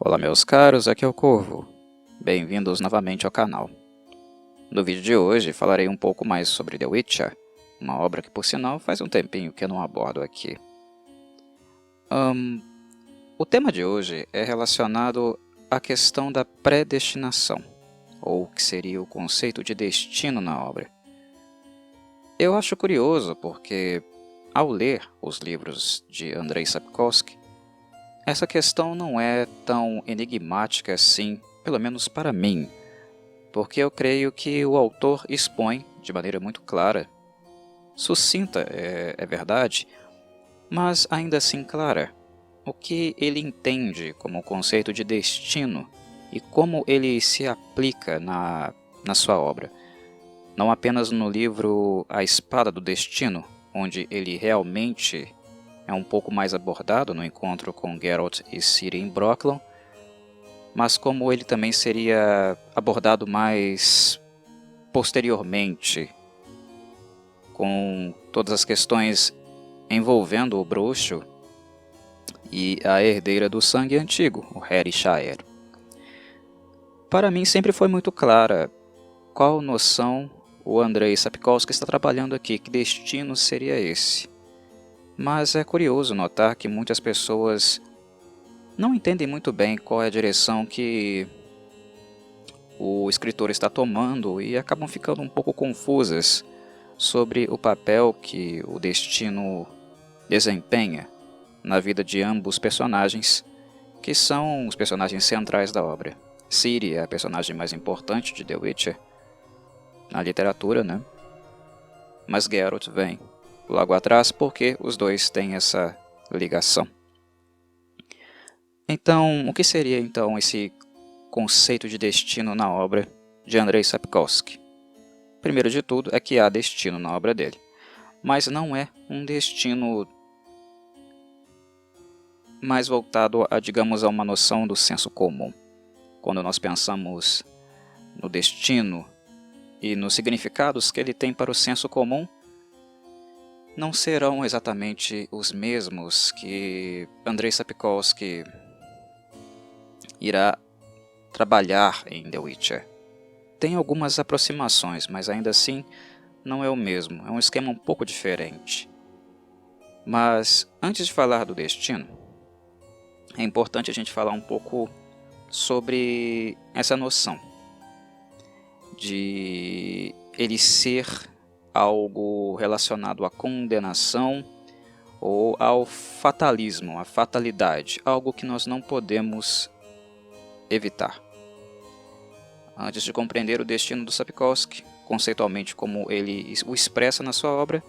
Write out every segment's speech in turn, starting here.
Olá meus caros, aqui é o Corvo. Bem-vindos novamente ao canal. No vídeo de hoje falarei um pouco mais sobre The Witcher, uma obra que por sinal faz um tempinho que eu não abordo aqui. O tema de hoje é relacionado à questão da predestinação, ou o que seria o conceito de destino na obra. Eu acho curioso porque, ao ler os livros de Andrzej Sapkowski, essa questão não é tão enigmática assim, pelo menos para mim, porque eu creio que o autor expõe de maneira muito clara, sucinta, é verdade, mas ainda assim clara, o que ele entende como conceito de destino e como ele se aplica na sua obra. Não apenas no livro A Espada do Destino, onde ele realmente é um pouco mais abordado no encontro com Geralt e Ciri em Brokilon, mas como ele também seria abordado mais posteriormente, com todas as questões envolvendo o bruxo e a herdeira do sangue antigo, o Herishire. Para mim sempre foi muito clara qual noção o Andrzej Sapkowski está trabalhando aqui, que destino seria esse. Mas é curioso notar que muitas pessoas não entendem muito bem qual é a direção que o escritor está tomando e acabam ficando um pouco confusas sobre o papel que o destino desempenha na vida de ambos personagens, que são os personagens centrais da obra. Ciri é a personagem mais importante de The Witcher na literatura, né? Mas Geralt vem logo atrás porque os dois têm essa ligação. Então, o que seria então esse conceito de destino na obra de Andrzej Sapkowski? Primeiro de tudo é que há destino na obra dele, mas não é um destino mais voltado a, digamos, a uma noção do senso comum. Quando nós pensamos no destino e nos significados que ele tem para o senso comum, não serão exatamente os mesmos que Andrzej Sapkowski irá trabalhar em The Witcher. Tem algumas aproximações, mas ainda assim não é o mesmo, é um esquema um pouco diferente. Mas antes de falar do destino, é importante a gente falar um pouco sobre essa noção de ele ser algo relacionado à condenação ou ao fatalismo, à fatalidade, algo que nós não podemos evitar. Antes de compreender o destino do Sapkowski, conceitualmente como ele o expressa na sua obra,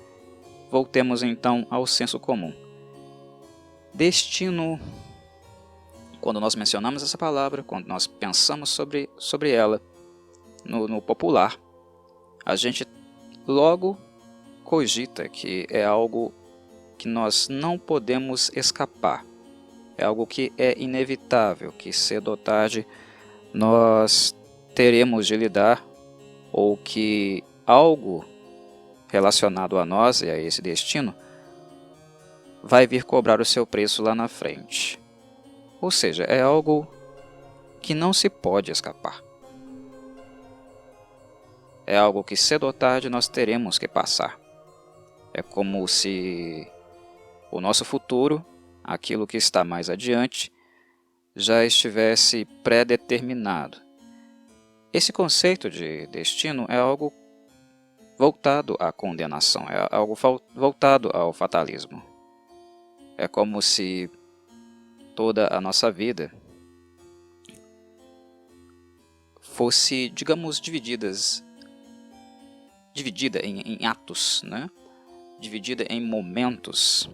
voltemos então ao senso comum. Destino, quando nós mencionamos essa palavra, quando nós pensamos sobre ela no popular, a gente logo cogita que é algo que nós não podemos escapar. É algo que é inevitável, que cedo ou tarde nós teremos de lidar, ou que algo relacionado a nós e a esse destino vai vir cobrar o seu preço lá na frente. Ou seja, é algo que não se pode escapar. É algo que cedo ou tarde nós teremos que passar. É como se o nosso futuro, aquilo que está mais adiante, já estivesse pré-determinado. Esse conceito de destino é algo voltado à condenação, é algo voltado ao fatalismo. É como se toda a nossa vida fosse, digamos, dividida em atos, né? Dividida em momentos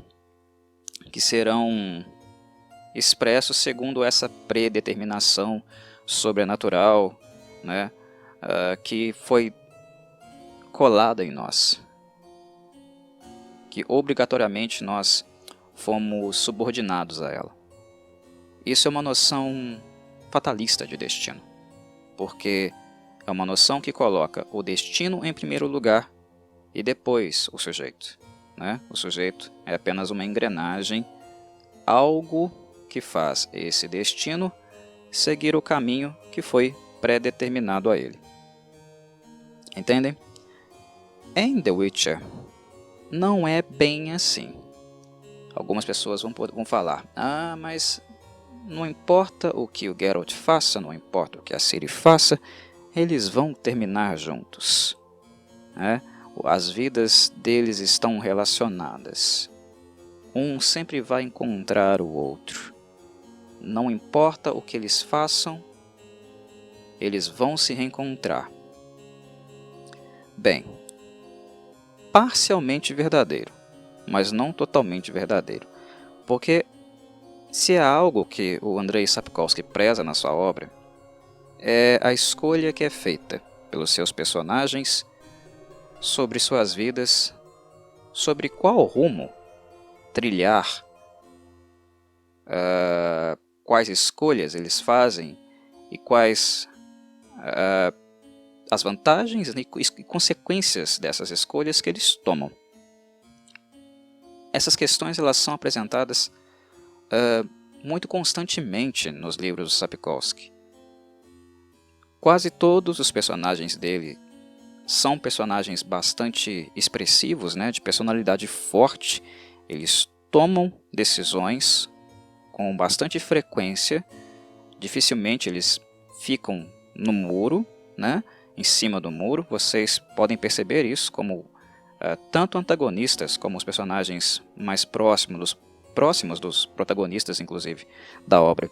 que serão expressos segundo essa predeterminação sobrenatural, né? Que foi colada em nós, que obrigatoriamente nós fomos subordinados a ela. Isso é uma noção fatalista de destino, porque é uma noção que coloca o destino em primeiro lugar e depois o sujeito, né? O sujeito é apenas uma engrenagem, algo que faz esse destino seguir o caminho que foi pré-determinado a ele. Entendem? Em The Witcher, não é bem assim. Algumas pessoas vão falar, mas não importa o que o Geralt faça, não importa o que a Ciri faça, eles vão terminar juntos. As vidas deles estão relacionadas. Um sempre vai encontrar o outro. Não importa o que eles façam, eles vão se reencontrar. Bem, parcialmente verdadeiro, mas não totalmente verdadeiro. Porque se há algo que o Andrzej Sapkowski preza na sua obra, é a escolha que é feita pelos seus personagens sobre suas vidas, sobre qual rumo trilhar, quais escolhas eles fazem e quais as vantagens e consequências dessas escolhas que eles tomam. Essas questões elas são apresentadas muito constantemente nos livros do Sapkowski. Quase todos os personagens dele são personagens bastante expressivos, de personalidade forte. Eles tomam decisões com bastante frequência. Dificilmente eles ficam no muro, em cima do muro. Vocês podem perceber isso como tanto antagonistas como os personagens mais próximos dos protagonistas, inclusive, da obra.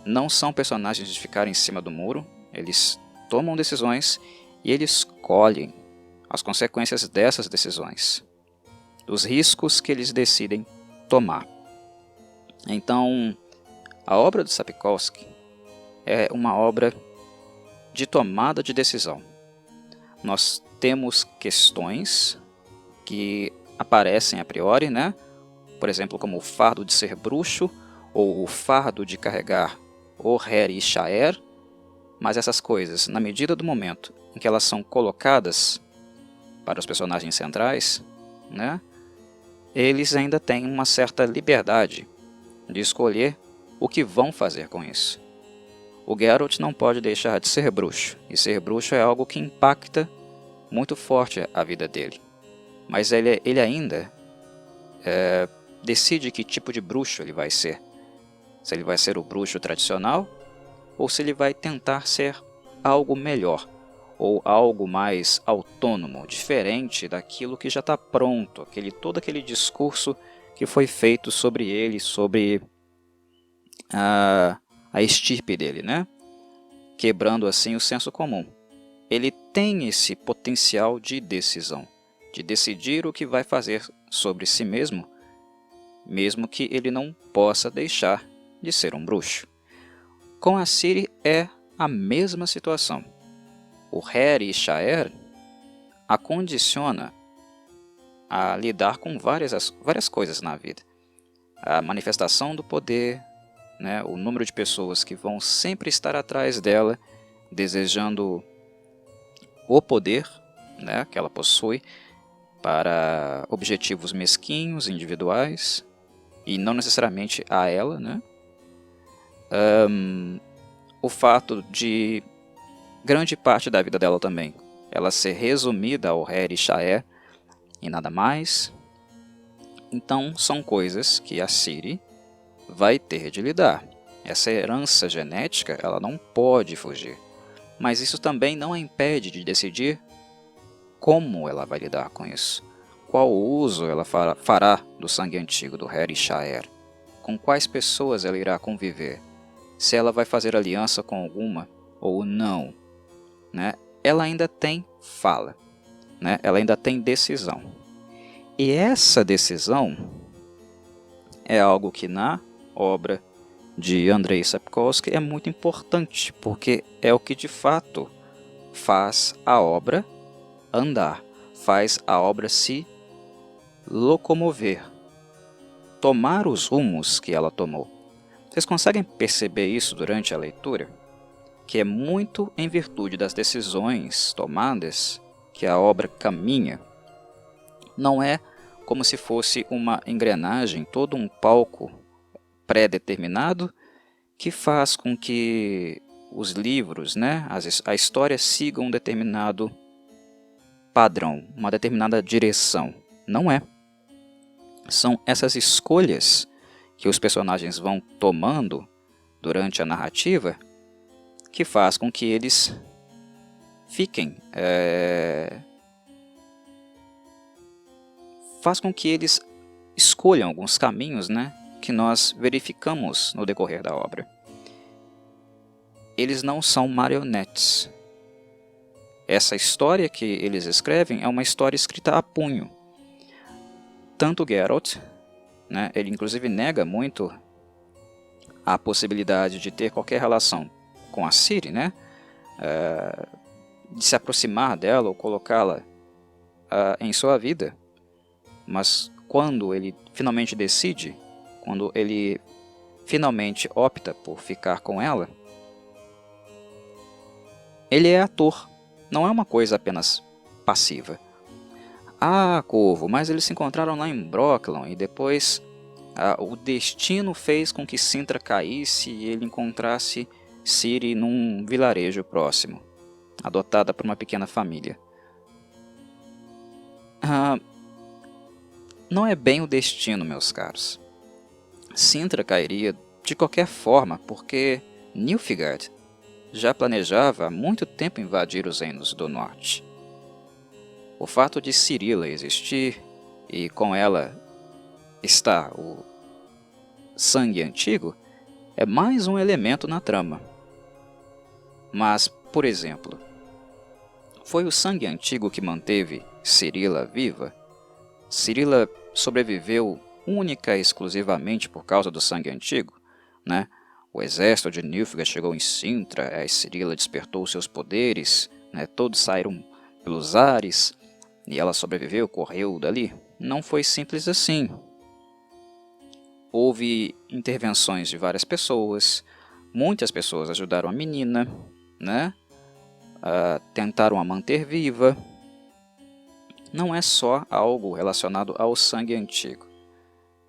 Não são personagens de ficar em cima do muro. Eles tomam decisões e eles escolhem as consequências dessas decisões, dos riscos que eles decidem tomar. Então, a obra do Sapkowski é uma obra de tomada de decisão. Nós temos questões que aparecem a priori, por exemplo, como o fardo de ser bruxo ou o fardo de carregar o Heri Shaer, mas essas coisas, na medida do momento em que elas são colocadas para os personagens centrais, eles ainda têm uma certa liberdade de escolher o que vão fazer com isso. O Geralt não pode deixar de ser bruxo, e ser bruxo é algo que impacta muito forte a vida dele. Mas ele ainda decide que tipo de bruxo ele vai ser. Se ele vai ser o bruxo tradicional, ou se ele vai tentar ser algo melhor, ou algo mais autônomo, diferente daquilo que já está pronto, todo aquele discurso que foi feito sobre ele, sobre a estirpe dele, quebrando assim o senso comum. Ele tem esse potencial de decisão, de decidir o que vai fazer sobre si mesmo, mesmo que ele não possa deixar de ser um bruxo. Com a Ciri é a mesma situação. O Heri Shaer a condiciona a lidar com várias coisas na vida. A manifestação do poder, o número de pessoas que vão sempre estar atrás dela, desejando o poder que ela possui para objetivos mesquinhos, individuais, e não necessariamente a ela, o fato de grande parte da vida dela também ela ser resumida ao Heri Shaer e nada mais. Então são coisas que a Ciri vai ter de lidar. Essa herança genética ela não pode fugir, mas isso também não a impede de decidir como ela vai lidar com isso. Qual uso ela fará do sangue antigo do Heri Shaer? Com quais pessoas ela irá conviver? Se ela vai fazer aliança com alguma ou não? Ela ainda tem fala, ela ainda tem decisão. E essa decisão é algo que na obra de Andrzej Sapkowski é muito importante, porque é o que de fato faz a obra andar, faz a obra se locomover, tomar os rumos que ela tomou. Vocês conseguem perceber isso durante a leitura? Que é muito em virtude das decisões tomadas que a obra caminha. Não é como se fosse uma engrenagem, todo um palco pré-determinado, que faz com que os livros, né, a história sigam um determinado padrão, uma determinada direção. Não é. São essas escolhas que os personagens vão tomando durante a narrativa que faz com que eles fiquem... faz com que eles escolham alguns caminhos, né, que nós verificamos no decorrer da obra. Eles não são marionetes. Essa história que eles escrevem é uma história escrita a punho. Tanto Geralt, né, ele inclusive nega muito a possibilidade de ter qualquer relação com a Ciri, né, de se aproximar dela ou colocá-la em sua vida. Mas quando ele finalmente decide, quando ele finalmente opta por ficar com ela, ele é ator, não é uma coisa apenas passiva. Ah, Corvo, mas eles se encontraram lá em Brokilon e depois o destino fez com que Cintra caísse e ele encontrasse Ciri num vilarejo próximo, adotada por uma pequena família. Não é bem o destino, meus caros. Cintra cairia de qualquer forma, porque Nilfgaard já planejava há muito tempo invadir os reinos do norte. O fato de Cirila existir e com ela está o sangue antigo é mais um elemento na trama. Mas, por exemplo, foi o sangue antigo que manteve Cirila viva? Cirila sobreviveu única e exclusivamente por causa do sangue antigo, né? O exército de Nilfgaard chegou em Cintra, a Cirila despertou seus poderes, né? Todos saíram pelos ares e ela sobreviveu, correu dali. Não foi simples assim. Houve intervenções de várias pessoas, muitas pessoas ajudaram a menina, né? Tentaram a manter viva. Não é só algo relacionado ao sangue antigo,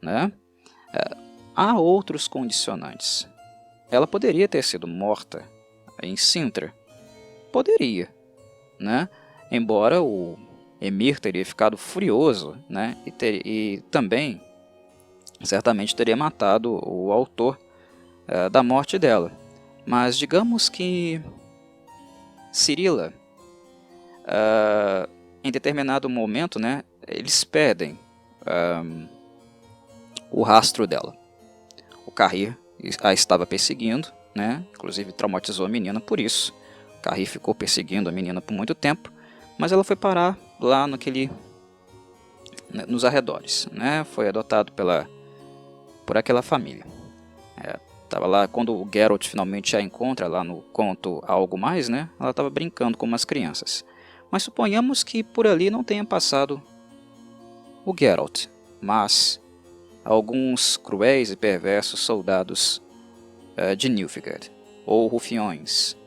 né? Há outros condicionantes. Ela poderia ter sido morta em Cintra. Poderia, né? Embora o Emhyr teria ficado furioso, né? E também, certamente, teria matado o autor da morte dela. Mas digamos que Cirila, em determinado momento, né, eles perdem o rastro dela. O Carrir a estava perseguindo, né, inclusive traumatizou a menina por isso. O Carrir ficou perseguindo a menina por muito tempo, mas ela foi parar lá nos arredores, né, foi adotado por aquela família. Tava lá, quando o Geralt finalmente a encontra lá no conto Algo Mais, né, ela estava brincando com umas crianças. Mas suponhamos que por ali não tenha passado o Geralt, mas alguns cruéis e perversos soldados de Nilfgaard, ou rufiões.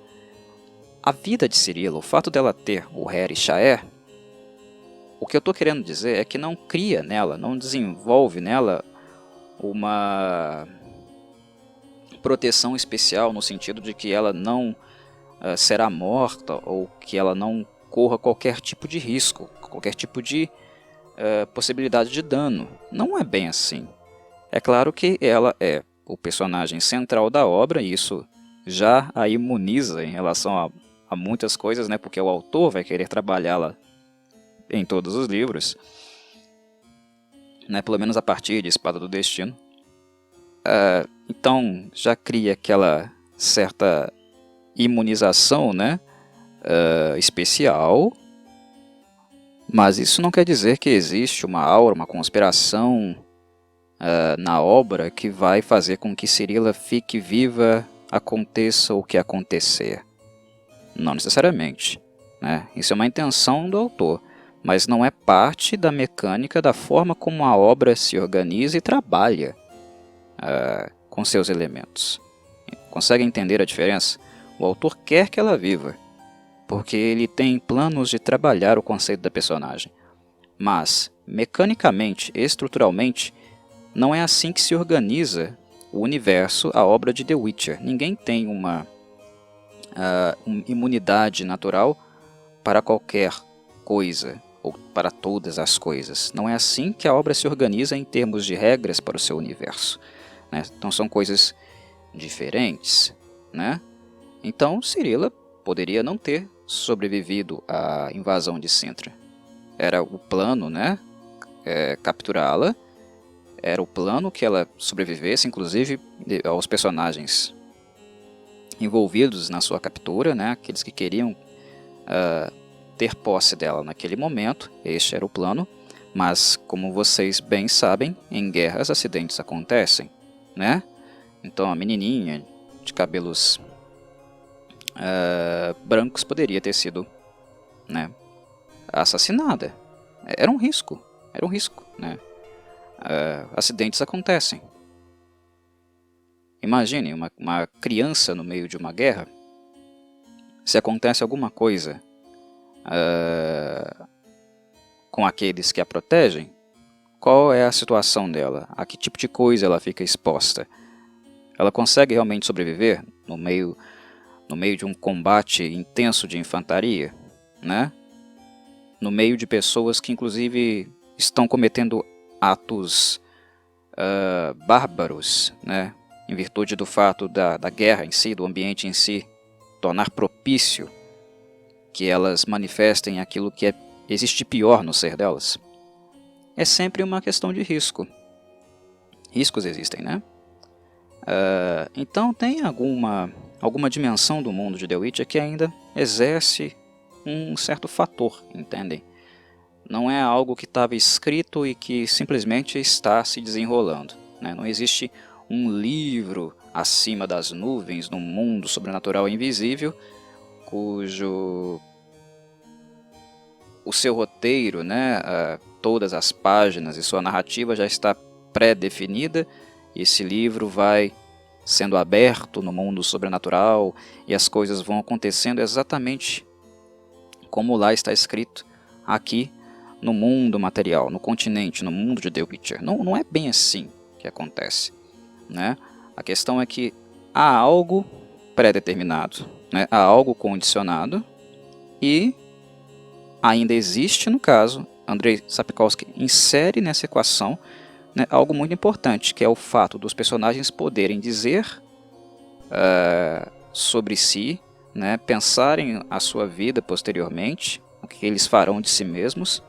A vida de Cirila, o fato dela ter o Heri Shaer, o que eu estou querendo dizer é que não cria nela, não desenvolve nela uma proteção especial no sentido de que ela não será morta ou que ela não corra qualquer tipo de risco, qualquer tipo de possibilidade de dano. Não é bem assim. É claro que ela é o personagem central da obra e isso já a imuniza em relação a muitas coisas, né? Porque o autor vai querer trabalhá-la em todos os livros, né? Pelo menos a partir de Espada do Destino. Então já cria aquela certa imunização, né? Especial, mas isso não quer dizer que existe uma aura, uma conspiração na obra que vai fazer com que Cirila fique viva, aconteça o que acontecer. Não necessariamente, né? Isso é uma intenção do autor, mas não é parte da mecânica da forma como a obra se organiza e trabalha com seus elementos. Consegue entender a diferença? O autor quer que ela viva, porque ele tem planos de trabalhar o conceito da personagem. Mas, mecanicamente, estruturalmente, não é assim que se organiza o universo, a obra de The Witcher. Ninguém tem uma imunidade natural para qualquer coisa, ou para todas as coisas. Não é assim que a obra se organiza em termos de regras para o seu universo, né? Então são coisas diferentes, né? Então Cirila poderia não ter sobrevivido à invasão de Cintra. Era o plano, né? Capturá-la. Era o plano que ela sobrevivesse, inclusive aos personagens envolvidos na sua captura, né? Aqueles que queriam ter posse dela naquele momento. Este era o plano. Mas, como vocês bem sabem, em guerras acidentes acontecem, né? Então a menininha de cabelos brancos poderia ter sido, né, assassinada. Era um risco, né? Acidentes acontecem. Imagine uma criança no meio de uma guerra. Se acontece alguma coisa com aqueles que a protegem, qual é a situação dela? A que tipo de coisa ela fica exposta? Ela consegue realmente sobreviver no meio de um combate intenso de infantaria, né? No meio de pessoas que inclusive estão cometendo atos bárbaros, né? Em virtude do fato da guerra em si, do ambiente em si, tornar propício que elas manifestem aquilo que existe pior no ser delas. É sempre uma questão de risco. Riscos existem, né? Então tem alguma dimensão do mundo de The Witcher que ainda exerce um certo fator, entendem? Não é algo que estava escrito e que simplesmente está se desenrolando, né? Não existe um livro acima das nuvens num mundo sobrenatural e invisível cujo o seu roteiro, né, todas as páginas e sua narrativa já está pré-definida. Esse livro vai sendo aberto no mundo sobrenatural e as coisas vão acontecendo exatamente como lá está escrito aqui no mundo material, no continente, no mundo de The Witcher. Não é bem assim que acontece, né? A questão é que há algo pré-determinado, né? Há algo condicionado e ainda existe, no caso, Andrei Sapkowski insere nessa equação, né, algo muito importante, que é o fato dos personagens poderem dizer sobre si, né, pensarem a sua vida posteriormente, o que eles farão de si mesmos,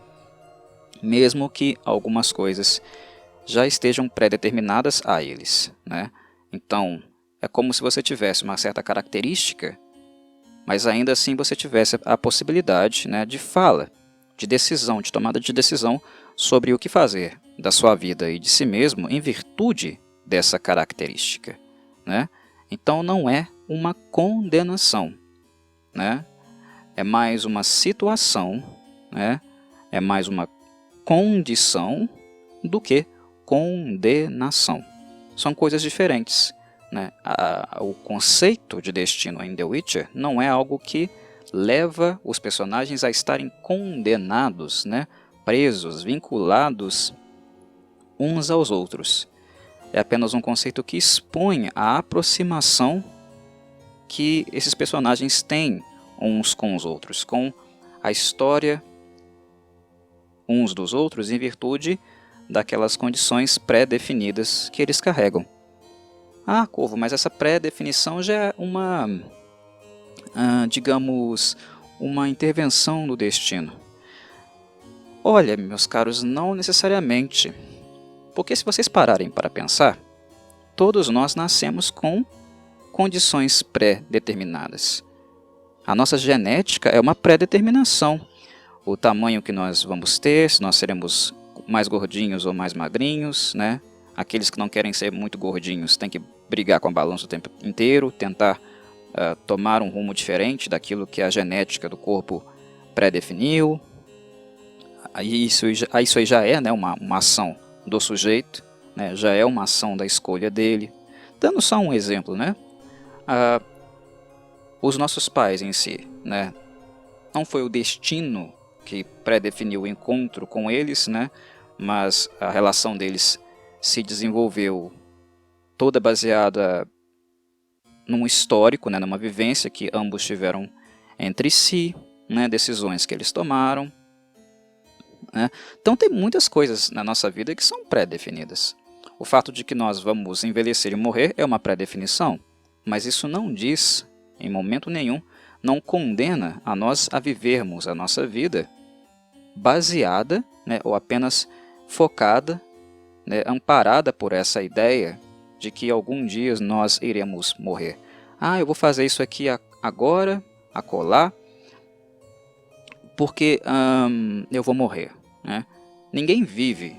mesmo que algumas coisas já estejam pré-determinadas a eles, né? Então, é como se você tivesse uma certa característica, mas ainda assim você tivesse a possibilidade, né, de fala, de decisão, de tomada de decisão sobre o que fazer da sua vida e de si mesmo em virtude dessa característica, né? Então não é uma condenação, né? É mais uma situação, né? É mais uma condição do que condenação. São coisas diferentes, né? O conceito de destino em The Witcher não é algo que leva os personagens a estarem condenados, né? Presos, vinculados uns aos outros. É apenas um conceito que expõe a aproximação que esses personagens têm uns com os outros, com a história uns dos outros em virtude daquelas condições pré-definidas que eles carregam. Ah, Corvo, mas essa pré-definição já é uma, digamos, uma intervenção no destino. Olha, meus caros, não necessariamente. Porque se vocês pararem para pensar, todos nós nascemos com condições pré-determinadas. A nossa genética é uma pré-determinação. O tamanho que nós vamos ter, se nós seremos mais gordinhos ou mais magrinhos, né? Aqueles que não querem ser muito gordinhos têm que brigar com a balança o tempo inteiro, tentar tomar um rumo diferente daquilo que a genética do corpo pré-definiu. Isso aí já é, né, uma ação do sujeito, né? Já é uma ação da escolha dele. Dando só um exemplo, né? Os nossos pais em si, né? Não foi o destino que pré-definiu o encontro com eles, né? Mas a relação deles se desenvolveu toda baseada num histórico, né, numa vivência que ambos tiveram entre si, né, decisões que eles tomaram, né? Então tem muitas coisas na nossa vida que são pré-definidas. O fato de que nós vamos envelhecer e morrer é uma pré-definição, mas isso não diz, em momento nenhum, não condena a nós a vivermos a nossa vida baseada, né, ou apenas focada, né, amparada por essa ideia de que algum dia nós iremos morrer. Eu vou fazer isso aqui agora, acolá, porque eu vou morrer, né? Ninguém vive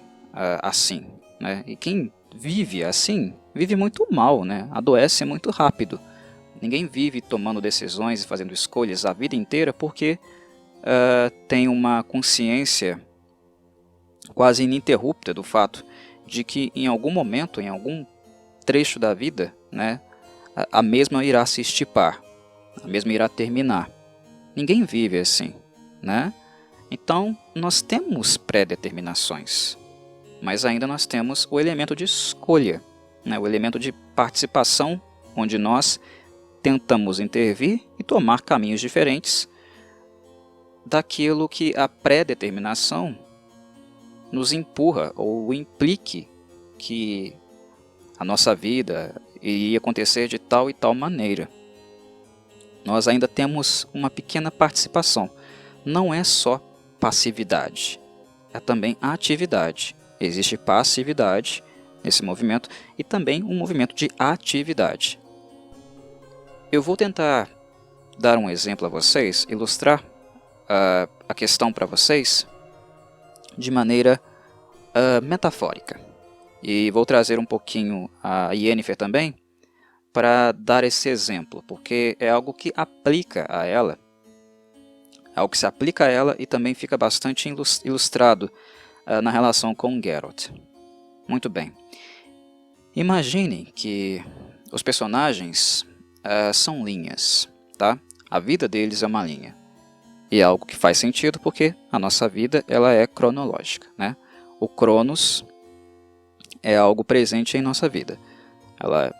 assim, né? E quem vive assim, vive muito mal, né? Adoece muito rápido. Ninguém vive tomando decisões e fazendo escolhas a vida inteira porque tem uma consciência quase ininterrupta do fato de que em algum momento, em algum trecho da vida, né, a mesma irá se estipar, a mesma irá terminar. Ninguém vive assim, né? Então, nós temos pré-determinações, mas ainda nós temos o elemento de escolha, né, o elemento de participação, onde nós tentamos intervir e tomar caminhos diferentes daquilo que a pré-determinação nos empurra ou implique que a nossa vida iria acontecer de tal e tal maneira. Nós ainda temos uma pequena participação. Não é só passividade, é também atividade. Existe passividade nesse movimento e também um movimento de atividade. Eu vou tentar dar um exemplo a vocês, ilustrar a questão para vocês de maneira metafórica. E vou trazer um pouquinho a Yennefer também para dar esse exemplo, porque é algo que aplica a ela, algo que se aplica a ela e também fica bastante ilustrado na relação com Geralt. Muito bem. Imaginem que os personagens são linhas, tá? A vida deles é uma linha. E é algo que faz sentido porque a nossa vida ela é cronológica, né? O Cronos é algo presente em nossa vida. Ela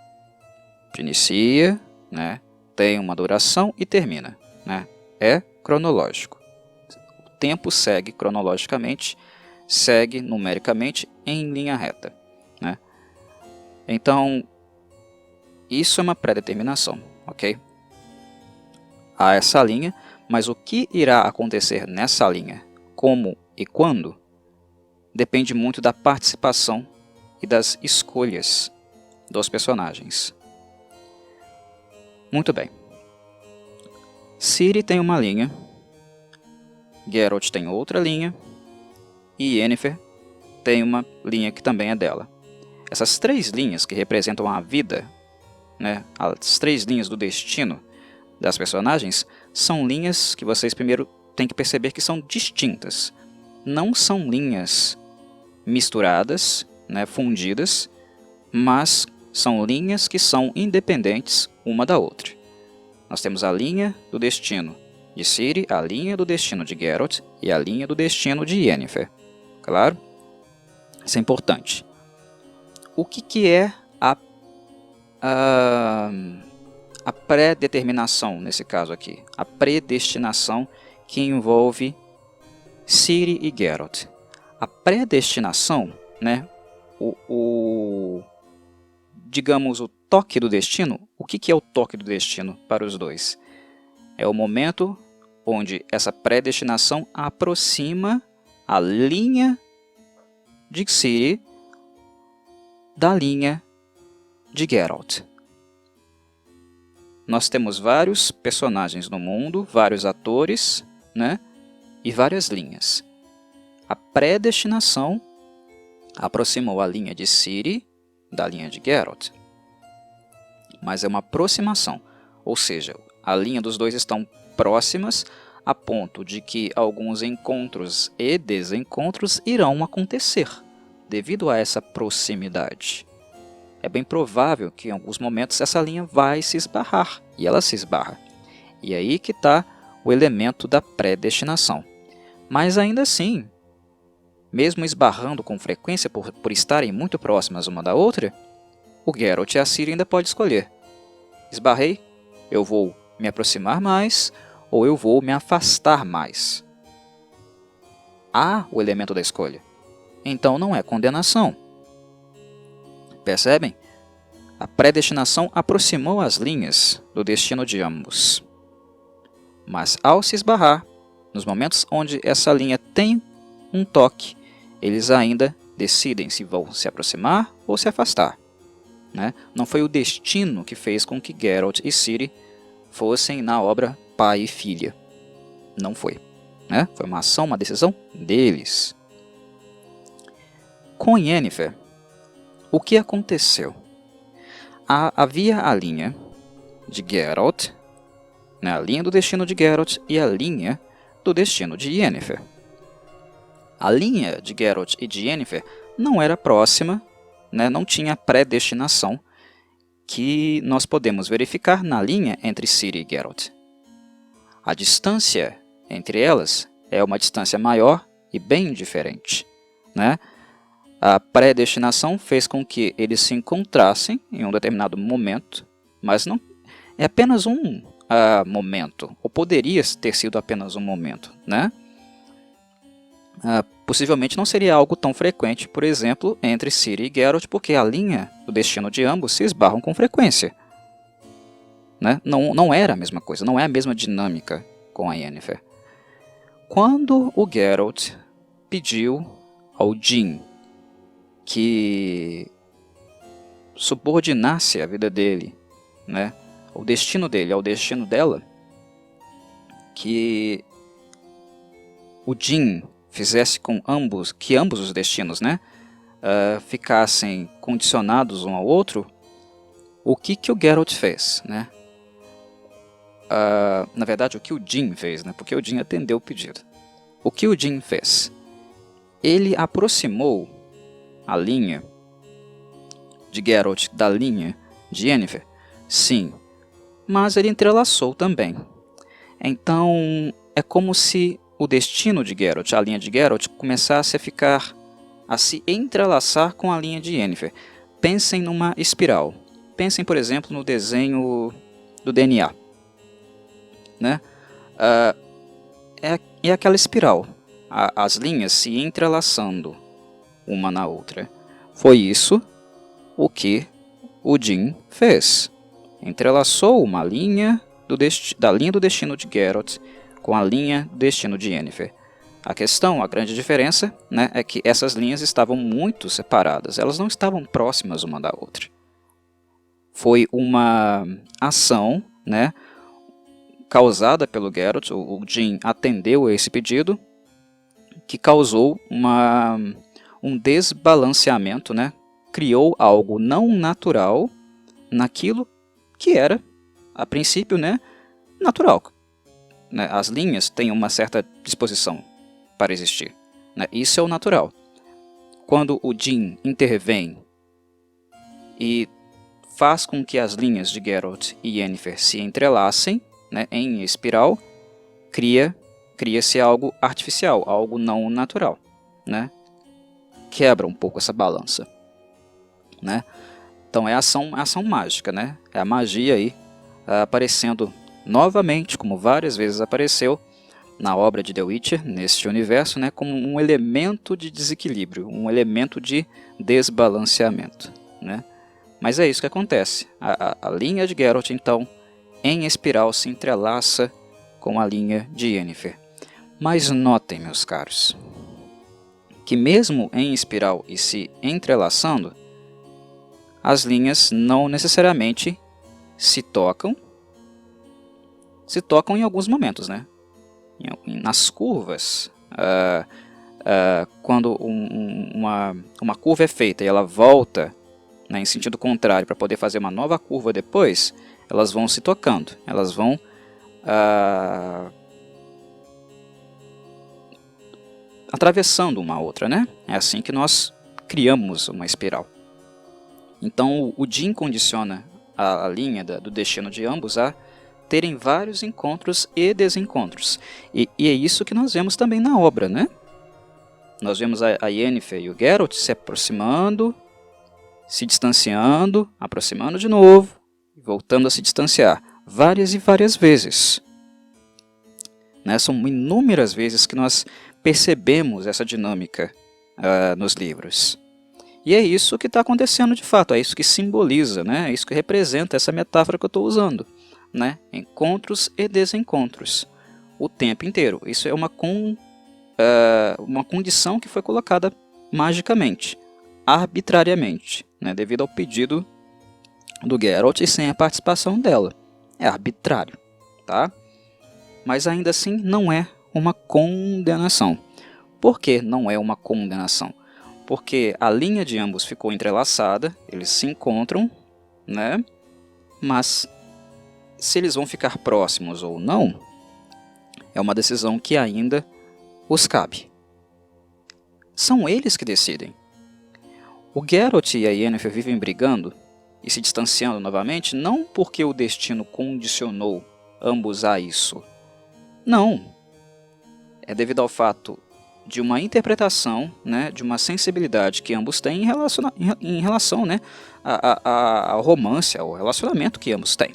inicia, né? Tem uma duração e termina, né? É cronológico. O tempo segue cronologicamente, segue numericamente em linha reta, né? Então, isso é uma pré-determinação, ok? Há essa linha, mas o que irá acontecer nessa linha, como e quando, depende muito da participação e das escolhas dos personagens. Muito bem. Ciri tem uma linha, Geralt tem outra linha e Yennefer tem uma linha que também é dela. Essas três linhas que representam a vida, né, as três linhas do destino das personagens, são linhas que vocês primeiro têm que perceber que são distintas. Não são linhas misturadas, né, fundidas, mas são linhas que são independentes uma da outra. Nós temos a linha do destino de Ciri, a linha do destino de Geralt e a linha do destino de Yennefer. Claro? Isso é importante. O que é a pré-determinação nesse caso aqui? A predestinação que envolve Ciri e Geralt. A predestinação, né, digamos, o toque do destino. O que é o toque do destino para os dois? É o momento onde essa predestinação aproxima a linha de Ciri da linha de Geralt. Nós temos vários personagens no mundo, vários atores, né, e várias linhas. A predestinação aproximou a linha de Ciri da linha de Geralt. Mas é uma aproximação, ou seja, a linha dos dois estão próximas a ponto de que alguns encontros e desencontros irão acontecer devido a essa proximidade. É bem provável que em alguns momentos essa linha vai se esbarrar, e ela se esbarra. E aí que está o elemento da predestinação. Mas ainda assim, mesmo esbarrando com frequência por estarem muito próximas uma da outra, o Geralt e a Ciri ainda podem escolher. Esbarrei, eu vou me aproximar mais ou eu vou me afastar mais. Há o elemento da escolha. Então não é condenação. Percebem? A predestinação aproximou as linhas do destino de ambos. Mas ao se esbarrar, nos momentos onde essa linha tem um toque, eles ainda decidem se vão se aproximar ou se afastar. Né? Não foi o destino que fez com que Geralt e Ciri fossem na obra pai e filha. Não foi. Né? Foi uma ação, uma decisão deles. Com Yennefer, o que aconteceu? Havia a linha de Geralt, né? A linha do destino de Geralt e a linha do destino de Yennefer. A linha de Geralt e de Yennefer não era próxima, né? Não tinha predestinação que nós podemos verificar na linha entre Ciri e Geralt. A distância entre elas é uma distância maior e bem diferente. Né? A predestinação fez com que eles se encontrassem em um determinado momento, mas não é apenas um momento, ou poderia ter sido apenas um momento. Né? Possivelmente não seria algo tão frequente, por exemplo, entre Ciri e Geralt, porque a linha do destino de ambos se esbarram com frequência. Né? Não era a mesma coisa, não é a mesma dinâmica com a Yennefer. Quando o Geralt pediu ao Jin que subordinasse a vida dele, né, o destino dele ao destino dela, que o Jin fizesse com que ambos os destinos, né, ficassem condicionados um ao outro, o que o Geralt fez? Né? Na verdade, o que o Jin fez, né, porque o Jin atendeu o pedido. O que o Jin fez? Ele aproximou a linha de Geralt da linha de Yennefer? Sim, mas ele entrelaçou também. Então, é como se o destino de Geralt, a linha de Geralt, começasse a se entrelaçar com a linha de Yennefer. Pensem numa espiral. Pensem, por exemplo, no desenho do DNA. Né? É aquela espiral, as linhas se entrelaçando uma na outra. Foi isso o que o Jin fez. Entrelaçou uma linha da linha do destino de Geralt com a linha do destino de Yennefer. A grande diferença, né, é que essas linhas estavam muito separadas, elas não estavam próximas uma da outra. Foi uma ação, né, causada pelo Geralt, o Jin atendeu a esse pedido, que causou um desbalanceamento, né? Criou algo não natural naquilo que era, a princípio, né, natural. Né? As linhas têm uma certa disposição para existir. Né? Isso é o natural. Quando o Jin intervém e faz com que as linhas de Geralt e Yennefer se entrelacem, né, em espiral, cria-se algo artificial, algo não natural. Né? Quebra um pouco essa balança. Né? Então é a ação mágica, né? É a magia aí aparecendo novamente, como várias vezes apareceu na obra de The Witcher, neste universo, né, como um elemento de desequilíbrio, um elemento de desbalanceamento. Né? Mas é isso que acontece. A linha de Geralt, então, em espiral se entrelaça com a linha de Yennefer. Mas notem, meus caros, que mesmo em espiral e se entrelaçando, as linhas não necessariamente se tocam em alguns momentos, né? Nas curvas, quando uma curva é feita e ela volta, né, em sentido contrário para poder fazer uma nova curva depois, elas vão se tocando, elas vão atravessando uma outra, né? É assim que nós criamos uma espiral. Então o Jin condiciona a linha do destino de ambos a terem vários encontros e desencontros. E é isso que nós vemos também na obra, né? Nós vemos a Yennefer e o Geralt se aproximando, se distanciando, aproximando de novo, voltando a se distanciar, várias e várias vezes. Né? São inúmeras vezes que nós percebemos essa dinâmica nos livros. E é isso que está acontecendo de fato, é isso que simboliza, né? É isso que representa essa metáfora que eu estou usando. Né? Encontros e desencontros, o tempo inteiro. Isso é uma condição que foi colocada magicamente, arbitrariamente, né? Devido ao pedido do Geralt e sem a participação dela. É arbitrário, tá? Mas ainda assim não é uma condenação. Por que não é uma condenação? Porque a linha de ambos ficou entrelaçada, eles se encontram, né? Mas se eles vão ficar próximos ou não, é uma decisão que ainda os cabe. São eles que decidem. O Geralt e a Yennefer vivem brigando e se distanciando novamente, não porque o destino condicionou ambos a isso. Não. É devido ao fato de uma interpretação, né, de uma sensibilidade que ambos têm em relação, né, ao romance, ao relacionamento que ambos têm.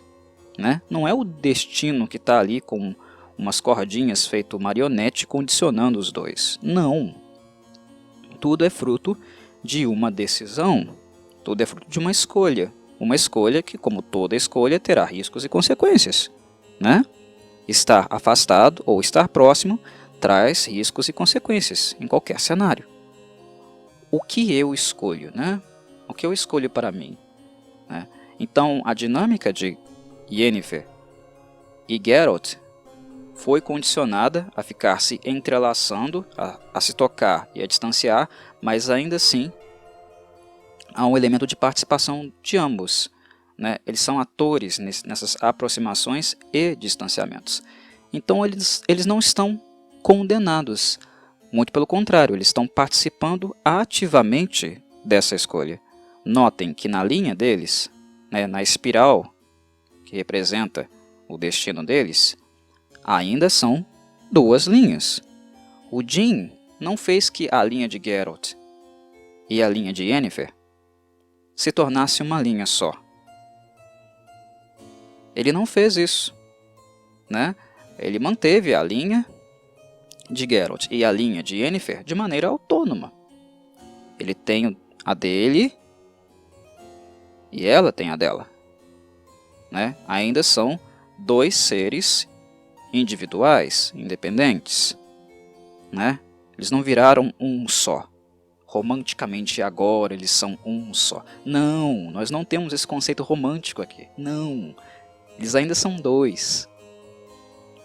Né? Não é o destino que está ali com umas cordinhas feito marionete condicionando os dois. Não. Tudo é fruto de uma decisão. Tudo é fruto de uma escolha. Uma escolha que, como toda escolha, terá riscos e consequências. Né? Estar afastado ou estar próximo traz riscos e consequências em qualquer cenário. O que eu escolho? Né? O que eu escolho para mim? Né? Então, a dinâmica de Yennefer e Geralt foi condicionada a ficar se entrelaçando, a se tocar e a distanciar, mas ainda assim há um elemento de participação de ambos. Né? Eles são atores nessas aproximações e distanciamentos. Então eles não estão condenados, muito pelo contrário, eles estão participando ativamente dessa escolha. Notem que na linha deles, né, na espiral que representa o destino deles, ainda são duas linhas. O Jin não fez que a linha de Geralt e a linha de Yennefer se tornasse uma linha só. Ele não fez isso. Né? Ele manteve a linha de Geralt e a linha de Yennefer de maneira autônoma. Ele tem a dele e ela tem a dela. Né? Ainda são dois seres individuais, independentes. Né? Eles não viraram um só. Romanticamente agora eles são um só. Não, nós não temos esse conceito romântico aqui. Não, eles ainda são dois.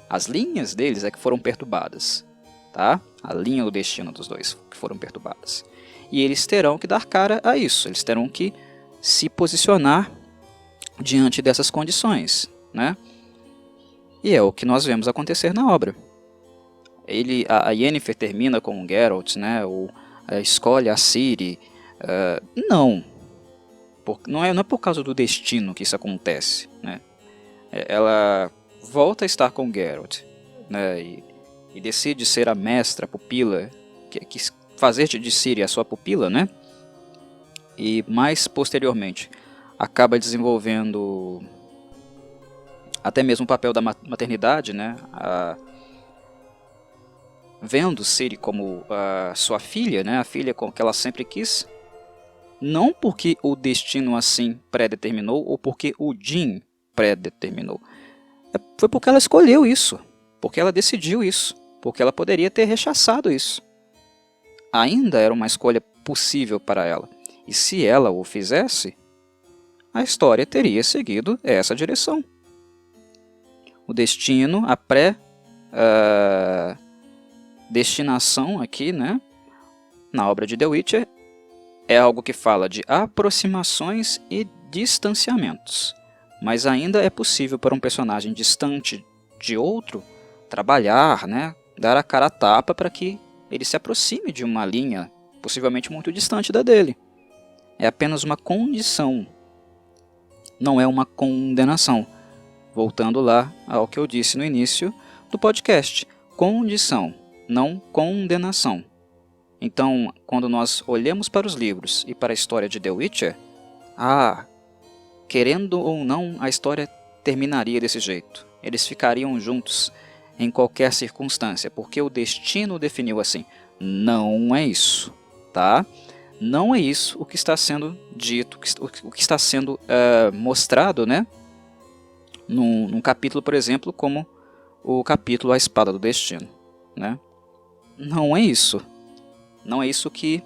As linhas deles é que foram perturbadas. Tá? A linha do destino dos dois que foram perturbadas. E eles terão que dar cara a isso. Eles terão que se posicionar diante dessas condições, né? E é o que nós vemos acontecer na obra. A Yennefer termina com o Geralt, né? Ou escolhe a Ciri. Não é por causa do destino que isso acontece, né? Ela volta a estar com o Geralt, né? E decide ser a mestra, a pupila, que fazer de Ciri a sua pupila, né? E mais posteriormente acaba desenvolvendo até mesmo o papel da maternidade, né? Vendo Ciri como a sua filha, né? A filha que ela sempre quis, não porque o destino assim predeterminou ou porque o Jin predeterminou. Foi porque ela escolheu isso, porque ela decidiu isso, porque ela poderia ter rechaçado isso. Ainda era uma escolha possível para ela. E se ela o fizesse, a história teria seguido essa direção. O destino, a pré-destinação aqui, né, na obra de The Witcher, é algo que fala de aproximações e distanciamentos. Mas ainda é possível para um personagem distante de outro trabalhar, né, dar a cara a tapa para que ele se aproxime de uma linha possivelmente muito distante da dele. É apenas uma condição, não é uma condenação. Voltando lá ao que eu disse no início do podcast, condição, não condenação. Então, quando nós olhamos para os livros e para a história de The Witcher, querendo ou não, a história terminaria desse jeito. Eles ficariam juntos em qualquer circunstância, porque o destino definiu assim. Não é isso, tá? Não é isso o que está sendo dito, o que está sendo mostrado, né? Num capítulo, por exemplo, como o capítulo A Espada do Destino, né? Não é isso. Não é isso que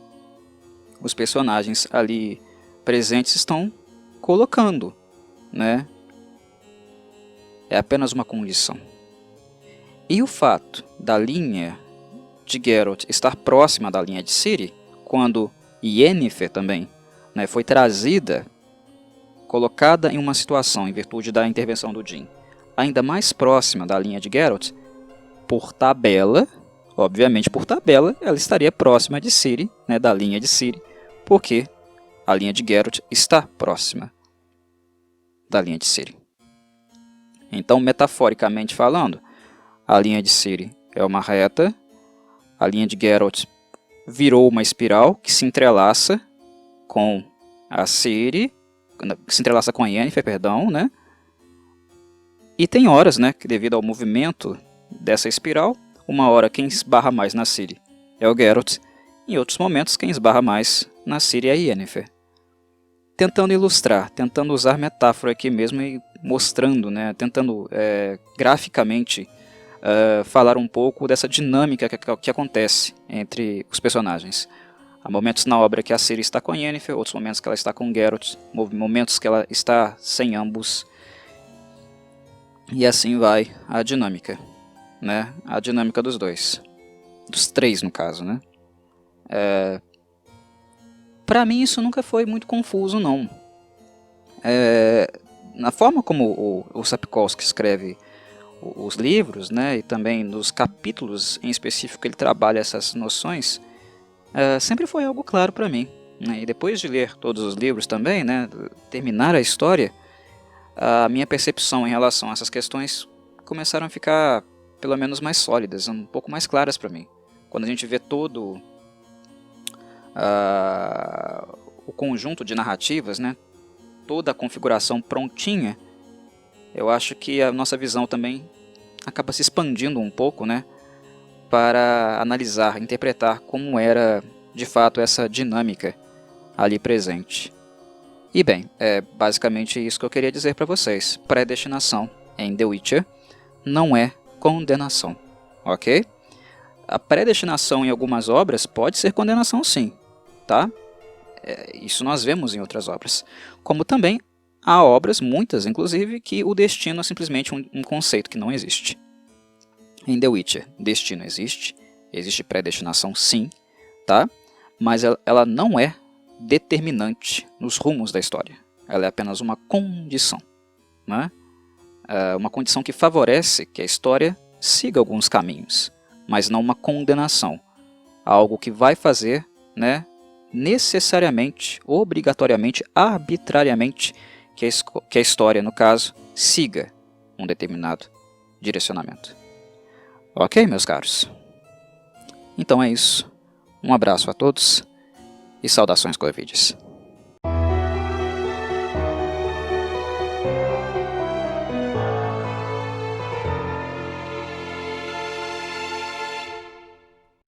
os personagens ali presentes estão colocando, né? É apenas uma condição. E o fato da linha de Geralt estar próxima da linha de Ciri, quando Yennefer também, né, foi trazida, colocada em uma situação, em virtude da intervenção do Jin, ainda mais próxima da linha de Geralt, por tabela, obviamente por tabela, ela estaria próxima de Ciri, né, da linha de Ciri, porque a linha de Geralt está próxima da linha de Ciri. Então, metaforicamente falando, a linha de Ciri é uma reta, a linha de Geralt virou uma espiral que se entrelaça com a Ciri, se entrelaça com a Yennefer, perdão, né? E tem horas, né, que devido ao movimento dessa espiral, uma hora quem esbarra mais na Ciri é o Geralt, em outros momentos quem esbarra mais na Ciri é a Yennefer. Tentando ilustrar, tentando usar metáfora aqui mesmo e mostrando, né, tentando graficamente falar um pouco dessa dinâmica que acontece entre os personagens. Há momentos na obra que a Ciri está com a Yennefer, outros momentos que ela está com Geralt, momentos que ela está sem ambos. E assim vai a dinâmica, né? A dinâmica dos dois. Dos três, no caso, né? Para mim isso nunca foi muito confuso, não. Na forma como o Sapkowski escreve os livros, né, e também nos capítulos em específico ele trabalha essas noções, sempre foi algo claro para mim, né? E depois de ler todos os livros também, né, terminar a história, a minha percepção em relação a essas questões começaram a ficar pelo menos mais sólidas, um pouco mais claras para mim. Quando a gente vê todo o conjunto de narrativas, né, toda a configuração prontinha, eu acho que a nossa visão também acaba se expandindo um pouco, né, para analisar, interpretar como era de fato essa dinâmica ali presente. E bem, é basicamente isso que eu queria dizer para vocês. Predestinação em The Witcher não é condenação, ok? A predestinação em algumas obras pode ser condenação sim, tá? Isso nós vemos em outras obras. Como também há obras, muitas inclusive, que o destino é simplesmente um conceito que não existe. Em The Witcher, destino existe, existe predestinação sim, tá? Mas ela não é determinante nos rumos da história. Ela é apenas uma condição, né? Uma condição que favorece que a história siga alguns caminhos, mas não uma condenação. Algo que vai fazer, né, necessariamente, obrigatoriamente, arbitrariamente, que a história, no caso, siga um determinado direcionamento. Ok, meus caros? Então é isso. Um abraço a todos e saudações Corvides.